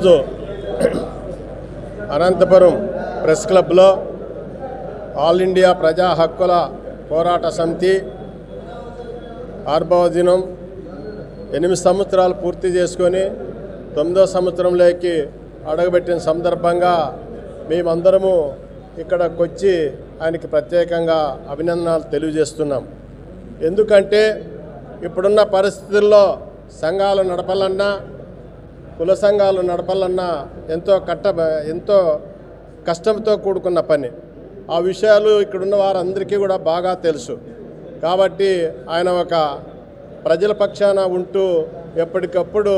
ఈరోజు అనంతపురం ప్రెస్ క్లబ్లో all India ప్రజా హక్కుల పోరాట సమితి 6వ దినం 8 సంవత్సరాలు పూర్తి చేసుకొని 9వ సంవత్సరంలోకి అడుగుపెట్టిన సందర్భంగా మేమందరము ఇక్కడికి వచ్చి ఆయనకి ప్రత్యేకంగా అభినందనలు తెలియజేస్తున్నాం. ఎందుకంటే ఇప్పుడున్న పరిస్థితుల్లో సంఘాలు నడపాలన్నా కుల సంఘాలు నడపాలన్నా ఎంతో కష్టంతో కూడుకున్న పని. ఆ విషయాలు ఇక్కడున్న వారందరికీ కూడా బాగా తెలుసు. కాబట్టి ఆయన ఒక ప్రజల పక్షాన ఉంటూ ఎప్పటికప్పుడు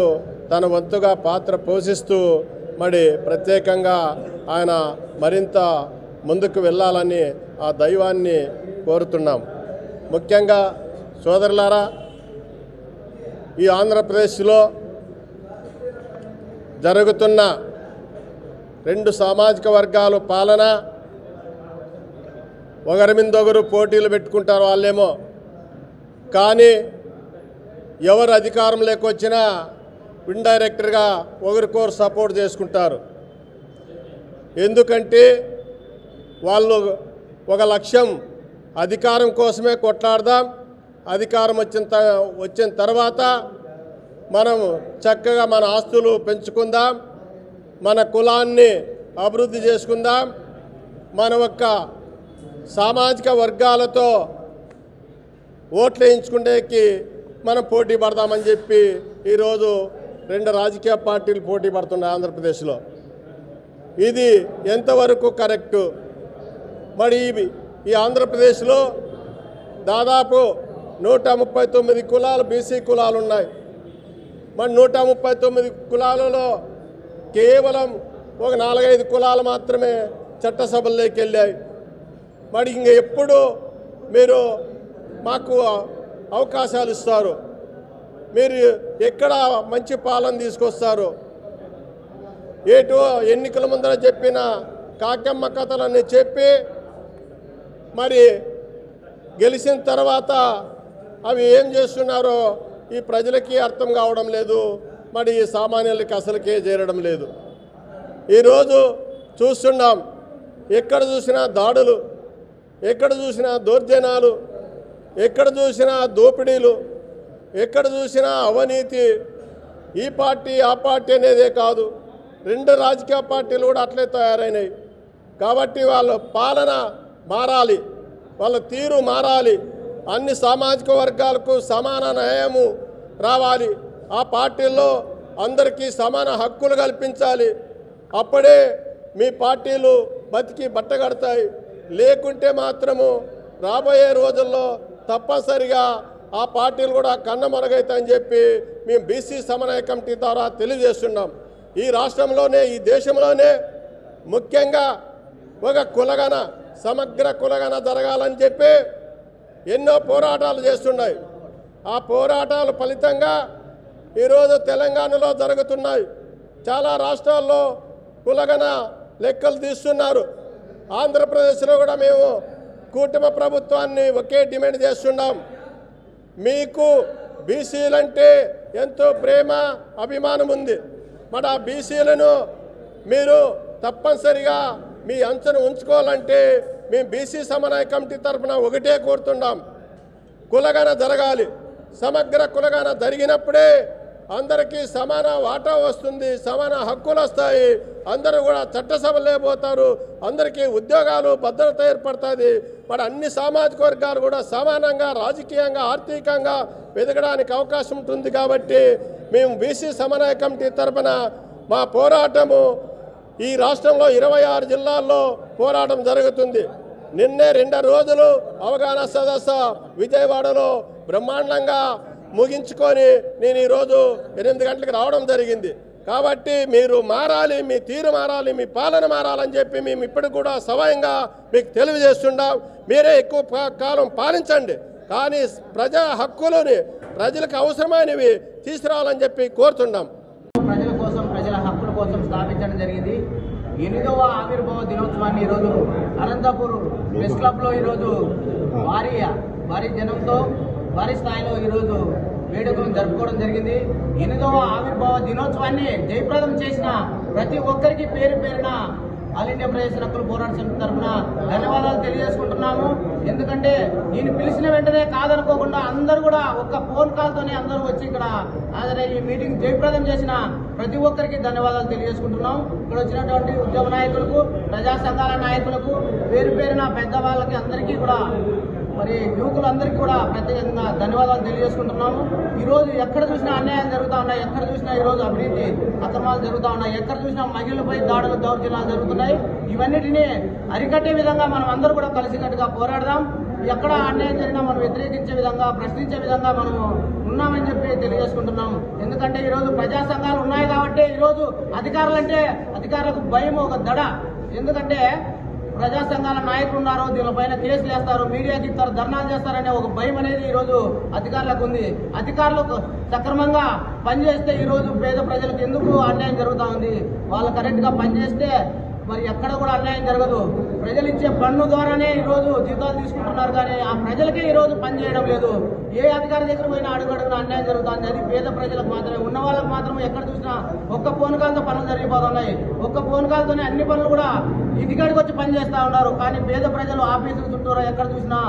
తన వంతుగా పాత్ర పోషిస్తూ మరి ప్రత్యేకంగా ఆయన మరింత ముందుకు వెళ్ళాలని ఆ దైవాన్ని కోరుతున్నాం. ముఖ్యంగా సోదరులారా, ఈ ఆంధ్రప్రదేశ్లో జరుగుతున్న 2 సామాజిక వర్గాలు పాలన, ఒకరి మీద ఒకరు పోటీలు పెట్టుకుంటారు వాళ్ళేమో, కానీ ఎవరు అధికారం లేకొచ్చినా ఇండైరెక్ట్గా ఒకరికొకరు సపోర్ట్ చేసుకుంటారు. ఎందుకంటే వాళ్ళు ఒక లక్ష్యం, అధికారం కోసమే కొట్లాడదాం, అధికారం వచ్చిన తర్వాత మనం చక్కగా మన ఆస్తులు పెంచుకుందాం, మన కులాన్ని అభివృద్ధి చేసుకుందాం, మన యొక్క సామాజిక వర్గాలతో ఓట్లు వేయించుకునేకి మనం పోటీ పడదామని చెప్పి ఈరోజు 2 రాజకీయ పార్టీలు పోటీ పడుతున్నాయి ఆంధ్రప్రదేశ్లో. ఇది ఎంతవరకు కరెక్టు? మరి ఈ ఆంధ్రప్రదేశ్లో దాదాపు 139 కులాలు బీసీ కులాలు ఉన్నాయి. మరి 139 కులాలలో కేవలం ఒక 4-5 కులాలు మాత్రమే చట్టసభల్లోకి వెళ్ళాయి. మరి ఇంక ఎప్పుడు మీరు మాకు అవకాశాలు ఇస్తారు? మీరు ఎక్కడ మంచి పాలన తీసుకొస్తారు? ఏటో ఎన్నికల ముందర చెప్పిన కాకమ్మ కథలన్నీ చెప్పి మరి గెలిచిన తర్వాత అవి ఏం చేస్తున్నారో ఈ ప్రజలకి అర్థం కావడం లేదు. మరి ఈ సామాన్యులకి అసలుకే చేరడం లేదు. ఈరోజు చూస్తున్నాం, ఎక్కడ చూసినా దాడులు, ఎక్కడ చూసినా దౌర్జన్యాలు, ఎక్కడ చూసినా దోపిడీలు, ఎక్కడ చూసినా అవినీతి. ఈ పార్టీ ఆ పార్టీ అనేదే కాదు, 2 రాజకీయ పార్టీలు కూడా అట్లే తయారైనాయి. కాబట్టి వాళ్ళ పాలన మారాలి, వాళ్ళ తీరు మారాలి, అన్ని సామాజిక వర్గాలకు సమాన న్యాయము రావాలి, ఆ పార్టీల్లో అందరికీ సమాన హక్కులు కల్పించాలి. అప్పుడే మీ పార్టీలు బతికి బట్టగడతాయి. లేకుంటే మాత్రము రాబోయే రోజుల్లో తప్పనిసరిగా ఆ పార్టీలు కూడా కన్నమరుగైతాయని చెప్పి మేము బీసీ సమన్వయ కమిటీ ద్వారా తెలియజేస్తున్నాం. ఈ రాష్ట్రంలోనే, ఈ దేశంలోనే ముఖ్యంగా ఒక కులగణ, సమగ్ర కులగణ జరగాలని చెప్పి ఎన్నో పోరాటాలు చేస్తున్నాయి. ఆ పోరాటాల ఫలితంగా ఈరోజు తెలంగాణలో జరుగుతున్నాయి. చాలా రాష్ట్రాల్లో కులగణ లెక్కలు తీస్తున్నారు. ఆంధ్రప్రదేశ్లో కూడా మేము కూటమి ప్రభుత్వాన్ని ఒకే డిమాండ్ చేస్తున్నాం. మీకు బీసీలంటే ఎంతో ప్రేమ, అభిమానం ఉంది. మరి ఆ బీసీలను మీరు తప్పనిసరిగా మీ అంచనా ఉంచుకోవాలంటే మేము బీసీ సమన్వయ కమిటీ తరఫున ఒకటే కోరుతున్నాం, కులగణ జరగాలి. సమగ్ర కులగణ జరిగినప్పుడే అందరికీ సమాన వాటా వస్తుంది, సమాన హక్కులు వస్తాయి, అందరూ కూడా చట్టసభలు లేకపోతారు, అందరికీ ఉద్యోగాలు, భద్రత ఏర్పడుతుంది. మరి అన్ని సామాజిక వర్గాలు కూడా సమానంగా రాజకీయంగా, ఆర్థికంగా ఎదగడానికి అవకాశం ఉంటుంది. కాబట్టి మేము బీసీ సమన్వయ కమిటీ తరఫున మా పోరాటము ఈ రాష్ట్రంలో 26 జిల్లాల్లో పోరాటం జరుగుతుంది. నిన్నే 2 రోజులు అవగాహన సదస్సు విజయవాడలో బ్రహ్మాండంగా ముగించుకొని నేను ఈరోజు 8 గంటలకు రావడం జరిగింది. కాబట్టి మీరు మారాలి, మీ తీరు మారాలి, మీ పాలన మారాలని చెప్పి మేము ఇప్పుడు కూడా సవయంగా మీకు తెలియజేస్తున్నాం. మీరే ఎక్కువ కాలం పాలించండి, కానీ ప్రజా హక్కులని, ప్రజలకు అవసరమైనవి తీసుకురావాలని చెప్పి కోరుతున్నాం. ప్రజల కోసం, ప్రజల హక్కుల కోసం స్థాపించడం జరిగింది. 8వ ఆవిర్భావ దినోత్సవాన్ని ఈరోజు అనంతపురం ప్రెస్ క్లబ్లో ఈరోజు భారీ జనంతో భారీ స్థాయిలో ఈరోజు వేడుకలను జరుపుకోవడం జరిగింది. 8వ ఆవిర్భావ దినోత్సవాన్ని జయప్రదం చేసిన ప్రతి ఒక్కరికి పేరు పేరున ఆల్ ఇండియా ప్రజా హక్కుల పోరాట సమితి తరఫున ధన్యవాదాలు తెలియజేసుకుంటున్నాము. ఎందుకంటే నేను పిలిచిన వెంటనే కాదనుకోకుండా అందరూ కూడా ఒక్క ఫోన్ కాల్తోనే అందరూ వచ్చి ఇక్కడ హాజరై ఈ మీటింగ్ జయప్రదం చేసిన ప్రతి ఒక్కరికి ధన్యవాదాలు తెలియజేసుకుంటున్నాం. ఇక్కడ వచ్చినటువంటి ఉద్యమ నాయకులకు, ప్రజా సంఘాల నాయకులకు, పేరు పేరున పెద్దవాళ్ళకి అందరికీ కూడా, మరి యువకులందరికీ కూడా ప్రత్యేకంగా ధన్యవాదాలు తెలియజేసుకుంటున్నాము. ఈరోజు ఎక్కడ చూసినా అన్యాయాలు జరుగుతూ ఉన్నాయి, ఎక్కడ చూసినా ఈరోజు అవినీతి అక్రమాలు జరుగుతూ ఉన్నాయి, ఎక్కడ చూసినా మహిళలపై దాడులు, దౌర్జన్యాలు జరుగుతున్నాయి. ఇవన్నిటినీ అరికట్టే విధంగా మనం అందరూ కూడా కలిసికట్టుగా పోరాడదాం. ఎక్కడ అన్యాయం జరిగినా మనం వ్యతిరేకించే విధంగా, ప్రశ్నించే విధంగా మనం ఉన్నామని చెప్పి తెలియజేసుకుంటున్నాము. ఎందుకంటే ఈరోజు ప్రజా సంఘాలు ఉన్నాయి కాబట్టి ఈరోజు అధికారులకు భయం ఒక దడ. ఎందుకంటే ప్రజా సంఘాల నాయకులు ఉన్నారు, దీనిపైన కేసులు వేస్తారు, మీడియాకి ఇస్తారు, ధర్నాలు చేస్తారనే ఒక భయం అనేది ఈరోజు అధికారులకు ఉంది. అధికారులకు సక్రమంగా పనిచేస్తే ఈరోజు పేద ప్రజలకు ఎందుకు అన్యాయం జరుగుతూ ఉంది? వాళ్ళు కరెక్ట్గా పనిచేస్తే మరి ఎక్కడ కూడా అన్యాయం జరగదు. ప్రజలు ఇచ్చే పన్ను ద్వారానే ఈరోజు జీతాలు తీసుకుంటున్నారు, కానీ ఆ ప్రజలకే ఈరోజు పని చేయడం లేదు. ఏ అధికారి దగ్గర పోయినా అడుగడుగున అన్యాయం జరుగుతుంది. అది పేద ప్రజలకు మాత్రమే, ఉన్న వాళ్ళకి మాత్రమే ఎక్కడ చూసినా ఒక్క ఫోన్ కాల్తో పనులు జరిగిపోతున్నాయి. ఒక్క ఫోన్ కాల్తోనే అన్ని పనులు కూడా ఇంటికాడికి వచ్చి పని చేస్తూ ఉన్నారు. కానీ పేద ప్రజలు ఆఫీసులు చుట్టూరా ఎక్కడ చూసినా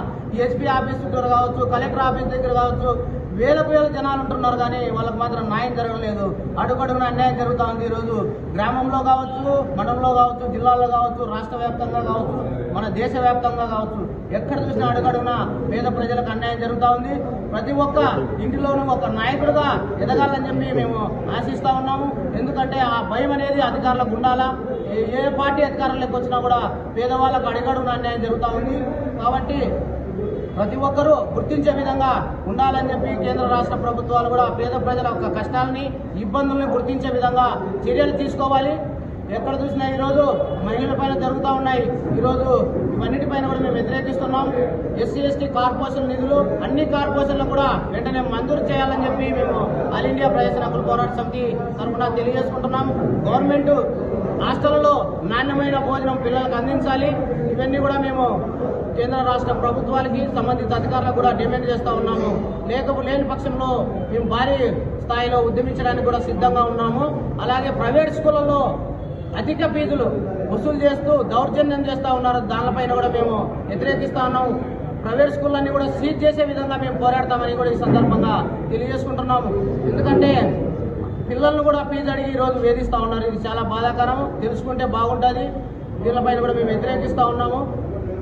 ఎస్పీ ఆఫీస్ చుట్టూరు కావచ్చు, కలెక్టర్ ఆఫీస్ దగ్గర కావచ్చు, వేలకు వేల జనాలు ఉంటున్నారు, కానీ వాళ్ళకి మాత్రం న్యాయం జరగలేదు. అడుగడుగున అన్యాయం జరుగుతూ ఉంది. ఈరోజు గ్రామంలో కావచ్చు, మండలంలో కావచ్చు, జిల్లాలో కావచ్చు, రాష్ట్ర వ్యాప్తంగా కావచ్చు, మన దేశ వ్యాప్తంగా కావచ్చు, ఎక్కడ చూసినా అడుగడుగున పేద ప్రజలకు అన్యాయం జరుగుతూ ఉంది. ప్రతి ఒక్క ఇంటిలోనూ ఒక నాయకుడుగా ఎదగాలని చెప్పి మేము ఆశిస్తా ఉన్నాము. ఎందుకంటే ఆ భయం అనేది అధికారులకు ఉండాలా. ఏ పార్టీ అధికారంలోకి వచ్చినా కూడా పేదవాళ్ళకు అడుగడుగున అన్యాయం జరుగుతూ ఉంది. కాబట్టి ప్రతి ఒక్కరూ గుర్తించే విధంగా ఉండాలని చెప్పి కేంద్ర రాష్ట్ర ప్రభుత్వాలు కూడా పేద ప్రజల యొక్క కష్టాలని, ఇబ్బందుల్ని గుర్తించే విధంగా చర్యలు తీసుకోవాలి. ఎక్కడ చూసినా ఈరోజు మహిళల పైన జరుగుతూ ఉన్నాయి. ఈరోజు ఇవన్నిటిపైన కూడా మేము వ్యతిరేకిస్తున్నాం. ఎస్సీ ఎస్టీ కార్పొరేషన్ నిధులు అన్ని కార్పొరేషన్లు కూడా వెంటనే మంజూరు చేయాలని చెప్పి మేము ఆల్ ఇండియా ప్రజా హక్కుల పోరాట సమితి తరఫున తెలియజేసుకుంటున్నాం. గవర్నమెంట్ హాస్టళ్లలో నాణ్యమైన భోజనం పిల్లలకు అందించాలి. ఇవన్నీ కూడా మేము కేంద్ర రాష్ట్ర ప్రభుత్వాలకి, సంబంధిత అధికారులకు కూడా డిమాండ్ చేస్తూ ఉన్నాము. లేని పక్షంలో మేము భారీ స్థాయిలో ఉద్యమించడానికి కూడా సిద్ధంగా ఉన్నాము. అలాగే ప్రైవేట్ స్కూళ్లలో అధిక ఫీజులు వసూలు చేస్తూ దౌర్జన్యం చేస్తూ ఉన్నారు. దానిపైన కూడా మేము వ్యతిరేకిస్తా ఉన్నాము. ప్రైవేట్ స్కూళ్ళన్నీ కూడా సీజ్ చేసే విధంగా మేము పోరాడతామని కూడా ఈ సందర్భంగా తెలియజేసుకుంటున్నాము. ఎందుకంటే పిల్లలను కూడా ఫీజు అడిగి ఈరోజు వేధిస్తూ ఉన్నారు. ఇది చాలా బాధాకరం. తెలుసుకుంటే బాగుంటుంది. దీనిపైన కూడా మేము వ్యతిరేకిస్తూ ఉన్నాము.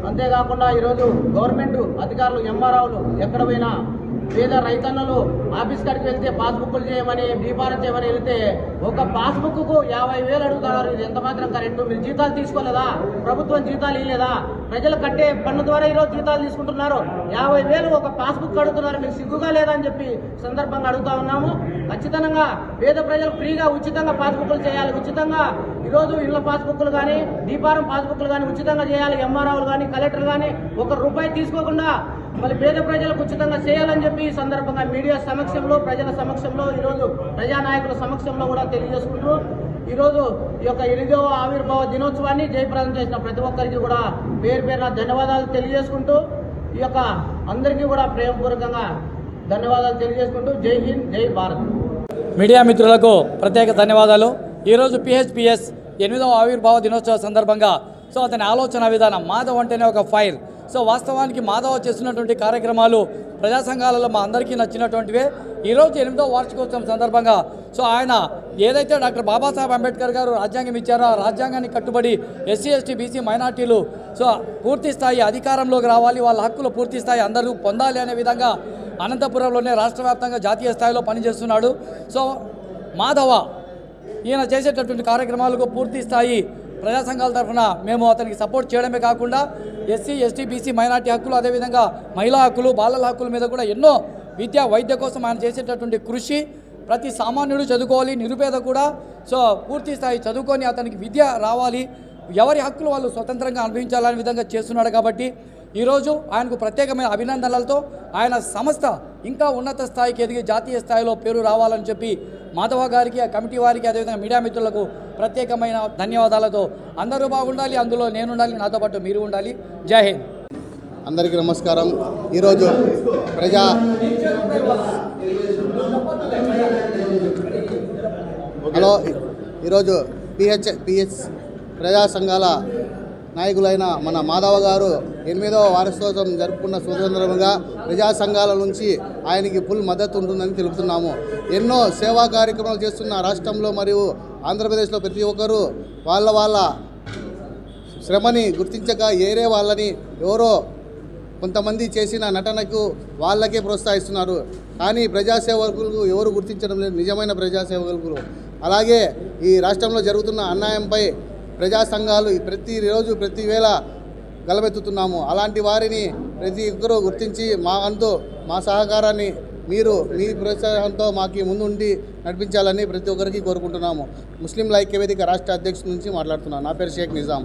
అంతేకాకుండా ఈరోజు గవర్నమెంట్ అధికారులు, ఎంఆర్ఓలు ఎక్కడ పోయినా పేద రైతన్నలు ఆఫీస్ కాడికి వెళ్తే పాస్బుక్లు చేయమని, డీపారం చేయమని వెళ్తే ఒక పాస్బుక్కు 50,000 అడుగుతున్నారు. ఇది ఎంత మాత్రం కరెక్ట్? మీరు జీతాలు తీసుకోలేదా? ప్రభుత్వం జీతాలు ఇవ్వలేదా? ప్రజలు కట్టే పన్ను ద్వారా ఈరోజు జీతాలు తీసుకుంటున్నారు. 50,000 ఒక పాస్బుక్ అడుగుతున్నారు. మీకు సిగ్గుగా లేదా అని చెప్పి సందర్భంగా అడుగుతా ఉన్నాము. ఖచ్చితంగా పేద ప్రజలు ఫ్రీగా ఉచితంగా పాస్బుక్లు చేయాలి. ఉచితంగా ఈరోజు ఇళ్ల పాస్బుక్లు కానీ, డీపారం పాస్బుక్లు కానీ ఉచితంగా చేయాలి. ఎంఆర్ఓలు కానీ, కలెక్టర్ కానీ ₹1 తీసుకోకుండా మళ్ళీ పేద ప్రజలకు ఉచితంగా చేయాలని చెప్పి ఈ సందర్భంగా మీడియా సమక్షంలో, ప్రజల సమక్షంలో, ఈరోజు ప్రజానాయకుల సమక్షంలో కూడా తెలియజేసుకుంటూ ఈరోజు ఈ యొక్క 8వ ఆవిర్భావ దినోత్సవాన్ని జయప్రదం చేసిన ప్రతి ఒక్కరికి కూడా పేరు పేరున ధన్యవాదాలు తెలియజేసుకుంటూ, ఈ యొక్క అందరికీ కూడా ప్రేమపూర్వకంగా ధన్యవాదాలు తెలియజేసుకుంటూ జై హింద్, జై భారత్. మీడియా మిత్రులకు ప్రత్యేక ధన్యవాదాలు. ఈరోజు పిహెచ్పిఎస్ 8వ ఆవిర్భావ దినోత్సవ సందర్భంగా అతని ఆలోచన విధానం మాధవ్ అంటేనే ఒక ఫైర్. వాస్తవానికి మాధవ్ చేస్తున్నటువంటి కార్యక్రమాలు ప్రజా సంఘాలలో మా అందరికీ నచ్చినటువంటివే. ఈరోజు 8వ వార్షికోత్సవం సందర్భంగా ఆయన ఏదైతే డాక్టర్ బాబాసాహెబ్ అంబేద్కర్ గారు రాజ్యాంగం ఇచ్చారో ఆ రాజ్యాంగాన్ని కట్టుబడి ఎస్సీ ఎస్టీ బీసీ మైనార్టీలు పూర్తి స్థాయి అధికారంలోకి రావాలి, వాళ్ళ హక్కులు పూర్తి స్థాయి అందరూ పొందాలి అనే విధంగా అనంతపురంలోనే రాష్ట్ర వ్యాప్తంగా జాతీయ స్థాయిలో పనిచేస్తున్నాడు. మాధవ ఈయన చేసేటటువంటి కార్యక్రమాలకు పూర్తి స్థాయి ప్రజా సంఘాల తరఫున మేము అతనికి సపోర్ట్ చేయడమే కాకుండా ఎస్సీ ఎస్టీ బీసీ మైనార్టీ హక్కులు, అదేవిధంగా మహిళా హక్కులు, బాలల హక్కుల మీద కూడా ఎన్నో విద్య వైద్య కోసం ఆయన చేసేటటువంటి కృషి, ప్రతి సామాన్యుడు చదువుకోవాలి, నిరుపేద కూడా పూర్తి స్థాయి చదువుకొని అతనికి విద్య రావాలి, ఎవరి హక్కులు వాళ్ళు స్వతంత్రంగా అనుభవించాలనే విధంగా చేస్తున్నాడు. కాబట్టి ఈరోజు ఆయనకు ప్రత్యేకమైన అభినందనలతో ఆయన సంస్థ ఇంకా ఉన్నత స్థాయికి ఎదిగి జాతీయ స్థాయిలో పేరు రావాలని చెప్పి మాధవ గారికి, ఆ కమిటీ వారికి, అదేవిధంగా మీడియా మిత్రులకు ప్రత్యేకమైన ధన్యవాదాలతో అందరూ బాగుండాలి, అందులో నేనుండాలి, నాతో పాటు మీరు ఉండాలి. జై హింద్. అందరికీ నమస్కారం. ఈరోజు హలో, ఈరోజు పిహెచ్ ప్రజా సంఘాల నాయకులైన మన మాధవ గారు 8వ వార్షికోత్సవం జరుపుకున్న సందర్భంగా ప్రజా సంఘాల నుంచి ఆయనకి ఫుల్ మద్దతు ఉంటుందని తెలుపుతున్నాము. ఎన్నో సేవా కార్యక్రమాలు చేస్తున్న రాష్ట్రంలో మరియు ఆంధ్రప్రదేశ్లో ప్రతి ఒక్కరూ వాళ్ళ శ్రమని గుర్తించక ఏరే వాళ్ళని ఎవరో కొంతమంది చేసిన నటనకు వాళ్ళకే ప్రోత్సహిస్తున్నారు. కానీ ప్రజాసేవకులు ఎవరు గుర్తించడం లేదు, నిజమైన ప్రజాసేవకులు. అలాగే ఈ రాష్ట్రంలో జరుగుతున్న అన్యాయంపై ప్రజా సంఘాలు ప్రతిరోజు ప్రతి వేళ గలమెత్తుతున్నాము. అలాంటి వారిని ప్రతి ఒక్కరూ గుర్తించి మా సహకారాన్ని మీరు మీ ప్రోత్సాహంతో మాకు ముందుండి నడిపించాలని ప్రతి ఒక్కరికి కోరుకుంటున్నాము. ముస్లిం ఐక్య వేదిక రాష్ట్ర అధ్యక్షుడి నుంచి మాట్లాడుతున్నాను. నా పేరు షేక్ నిజాం.